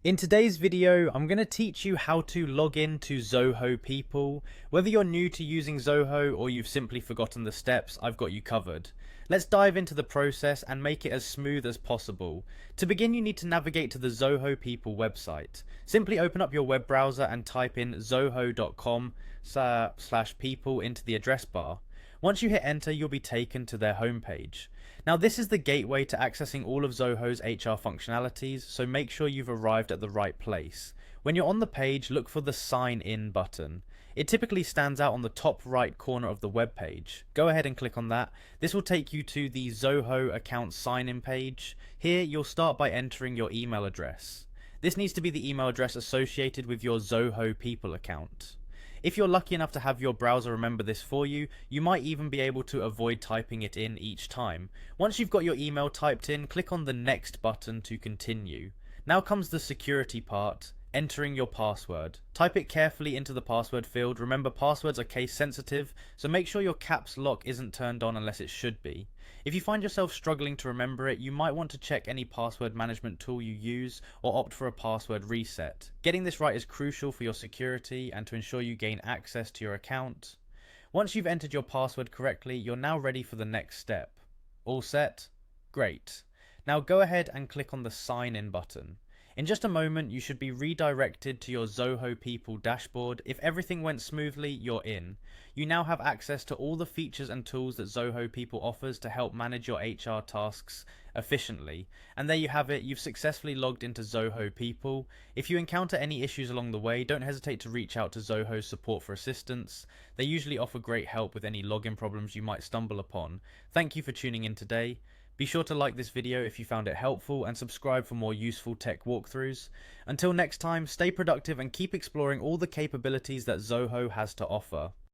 In today's video, I'm going to teach you how to log in to Zoho People. Whether you're new to using Zoho or you've simply forgotten the steps, I've got you covered. Let's dive into the process and make it as smooth as possible. To begin, you need to navigate to the Zoho People website. Simply open up your web browser and type in zoho.com/people into the address bar. Once you hit enter, you'll be taken to their homepage. Now this is the gateway to accessing all of Zoho's HR functionalities, so make sure you've arrived at the right place. When you're on the page, look for the sign in button. It typically stands out on the top right corner of the web page. Go ahead and click on that. This will take you to the Zoho account sign in page. Here you'll start by entering your email address. This needs to be the email address associated with your Zoho People account. If you're lucky enough to have your browser remember this for you, you might even be able to avoid typing it in each time. Once you've got your email typed in, click on the next button to continue. Now comes the security part, entering your password. Type it carefully into the password field. Remember, passwords are case sensitive, so make sure your caps lock isn't turned on unless it should be. If you find yourself struggling to remember it, you might want to check any password management tool you use or opt for a password reset. Getting this right is crucial for your security and to ensure you gain access to your account. Once you've entered your password correctly, you're now ready for the next step. All set? Great. Now go ahead and click on the sign in button. In just a moment, you should be redirected to your Zoho People dashboard. If everything went smoothly, you're in. You now have access to all the features and tools that Zoho People offers to help manage your HR tasks efficiently. And there you have it, you've successfully logged into Zoho People. If you encounter any issues along the way, don't hesitate to reach out to Zoho's support for assistance. They usually offer great help with any login problems you might stumble upon. Thank you for tuning in today. Be sure to like this video if you found it helpful and subscribe for more useful tech walkthroughs. Until next time, stay productive and keep exploring all the capabilities that Zoho has to offer.